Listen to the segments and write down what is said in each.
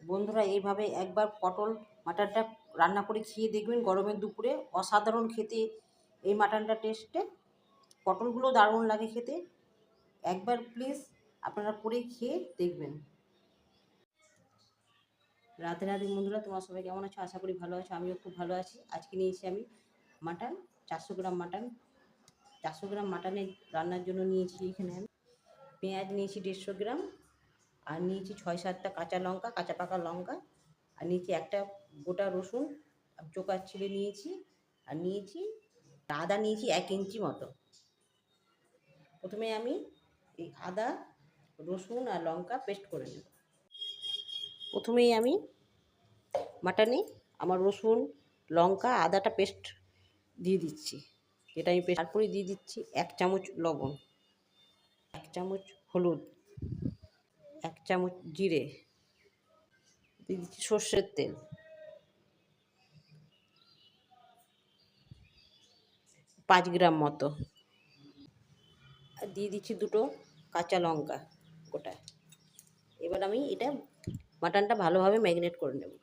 বন্ধুরা এইভাবে একবার পটল মাটনটা রান্না করে খেয়ে দেখবেন গরমের দুপুরে, অসাধারণ খেতে এই মাটনটা টেস্টে। পটলগুলো দারুণ লাগে খেতে। একবার প্লিজ আপনারা করে খেয়ে দেখবেন। রাতে রাতে বন্ধুরা, তোমরা সবাই কেমন আছো? আশা করি ভালো আছো, আমিও খুব ভালো আছি। আজকে নিয়েছি আমি মাটন, 400 গ্রাম মাটন। 400 গ্রাম মাটনে রান্নার জন্য নিয়েছি এখানে আমি পেঁয়াজ নিয়েছি 150 গ্রাম, আর নিয়েছি 6-7টা কাঁচা লঙ্কা, কাঁচা পাকা লঙ্কা, আর নিয়েছি একটা গোটা রসুন চোকা ছিঁড়ে নিয়েছি, আর নিয়েছি আদা নিয়েছি 1 ইঞ্চি মতো। প্রথমে আমি এই আদা রসুন আর লঙ্কা পেস্ট করে নেব। প্রথমেই আমি মাটনে আমার রসুন লঙ্কা আদাটা পেস্ট দিয়ে দিচ্ছি, যেটা আমি পেস্ট। তারপরে দিয়ে দিচ্ছি 1 চামচ লবণ, 1 চামচ হলুদ, 1 চামচ জিরে, দিয়ে দিচ্ছি সর্ষের তেল, 5 গ্রাম মতো, আর দিয়ে দিচ্ছি 2টো কাঁচা লঙ্কা গোটা। এবার আমি এটা মাটনটা ভালোভাবে ম্যারিনেট করে নেব।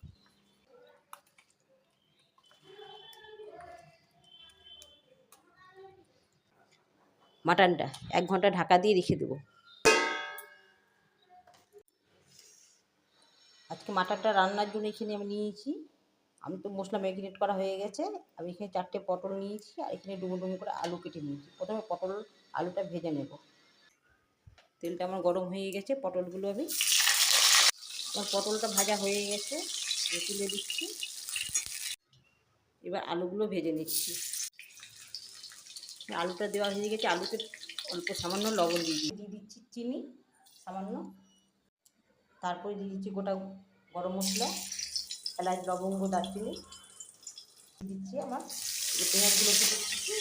মাটনটা 1 ঘন্টা ঢাকা দিয়ে রেখে দেবো। আজকে মাটনটা রান্নার জন্য এখানে আমি নিয়েছি, আমি তো মশলা ম্যারিনেট করা হয়ে গেছে। আমি এখানে 4টে পটল নিয়েছি, আর এখানে ডুমো ডুমো করে আলু কেটে নিয়েছি। প্রথমে পটল আলুটা ভেজে নেব। তেলটা আমার গরম হয়ে গেছে, পটলগুলো আমি আমার পটলটা ভাজা হয়ে গেছে, তুলে দিচ্ছি। এবার আলুগুলো ভেজে নিচ্ছি। আলুটা দেওয়া হয়ে গেছে, আলুতে অল্প সামান্য লবণ দিয়ে দিচ্ছি চিনি সামান্য। তারপরে দিয়ে দিচ্ছি গোটা গরম মশলা, এলাচ লবঙ্গ দারচিনি দিচ্ছি। আমার পেঁয়াজগুলো দিচ্ছি,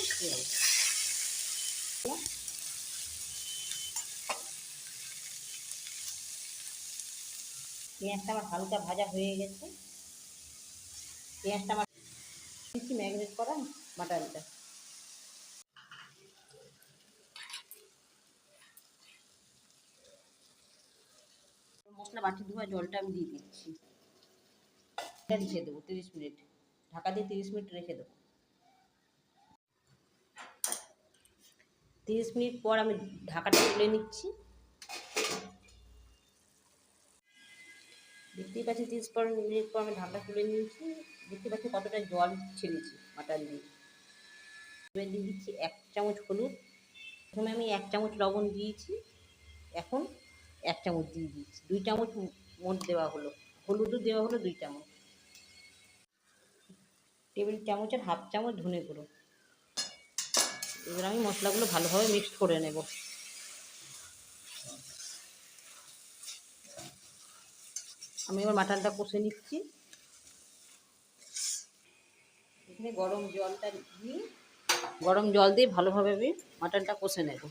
পেঁয়াজটা আমার হালকা ভাজা হয়ে গেছে। পেঁয়াজটা আমার দিচ্ছি ম্যারিনেট করা মাটনটা। মশলা বাটি ধোয়া জলটা আমি দিয়ে দিচ্ছি। এটা রেখে দেবো 30 মিনিট, ঢাকা দিয়ে 30 মিনিট রেখে দেবো। 30 মিনিট পর আমি ঢাকাটা তুলে নিচ্ছি। দেখতেই পাচ্ছি 30 মিনিট পর আমি ঢাকা তুলে নিয়েছি। দেখতে পাচ্ছি কতটা জল ছেড়েছি মাটন দিয়ে। এবার দিয়ে দিচ্ছি 1 চামচ হলুদ। প্রথমে আমি 1 চামচ লবণ দিয়েছি, এখন 1 চামচ দিয়ে দিচ্ছি। 2 চামচ মোট দেওয়া হলো, হলুদও দেওয়া হলো 2 চামচ। টেবিল চামচের 1/2 চামচ ধনে গুঁড়ো। এবার আমি মশলাগুলো ভালোভাবে মিক্সড করে নেব। আমি এবার মাটনটা কষে নিচ্ছি। এখানে গরম জল দিয়ে ভালোভাবে আমি মাটনটা কষে নেব।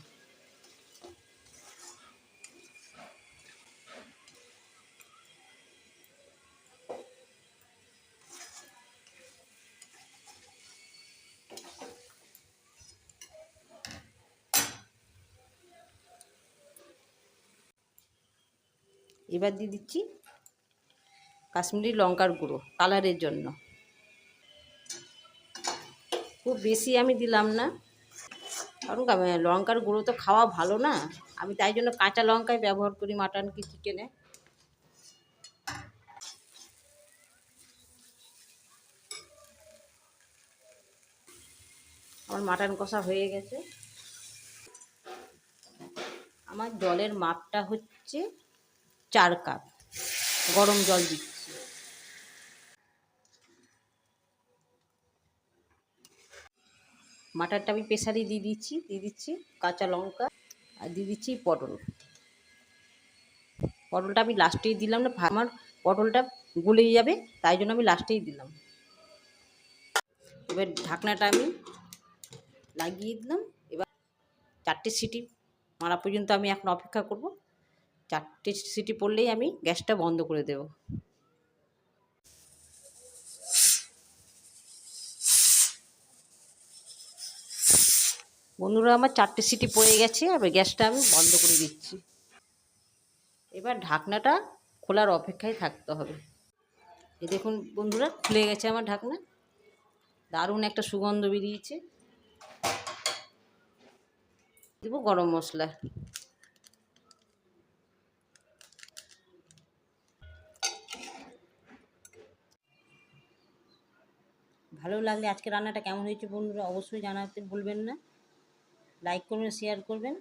এবার দিয়ে দিচ্ছি কাশ্মীরি লঙ্কার গুঁড়ো কালারের জন্য। খুব বেশি আমি দিলাম না, কারণ লঙ্কার গুঁড়ো তো খাওয়া ভালো না। আমি তাই জন্য কাঁচা লঙ্কাই ব্যবহার করি মাটন কি চিকেনে। আমার মাটন কষা হয়ে গেছে। আমার জলের মাপটা হচ্ছে 4 কাপ গরম জল দিচ্ছি। মাটনটা আমি প্রেসারে দিয়ে দিচ্ছি কাঁচা লঙ্কা, আর দিয়ে দিচ্ছি পটলটা আমি লাস্টেই দিলাম না, আমার পটলটা গলে যাবে, তাই জন্য আমি লাস্টেই দিলাম। এবার ঢাকনাটা আমি লাগিয়ে দিলাম। এবার 4টে সিটি মারা পর্যন্ত আমি এখন অপেক্ষা করব। 4টে সিটি পড়লেই আমি গ্যাসটা বন্ধ করে দেব। বন্ধুরা, আমার 4টে সিটি পড়ে গেছে, এবার গ্যাসটা আমি বন্ধ করে দিচ্ছি। এবার ঢাকনাটা খোলার অপেক্ষায় থাকতে হবে। এই দেখুন বন্ধুরা, খুলে গেছে আমার ঢাকনা, দারুণ একটা সুগন্ধ বেরিয়েছে। দেবো গরম মশলা। ভালো লাগলে আজকে রান্নাটা কেমন হয়েছে বন্ধুরা অবশ্যই জানাতে ভুলবেন না। লাইক করবেন, শেয়ার করবেন,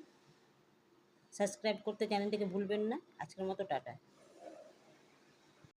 সাবস্ক্রাইব করতে চ্যানেলটিকে ভুলবেন না। আজকের মতো টাটা।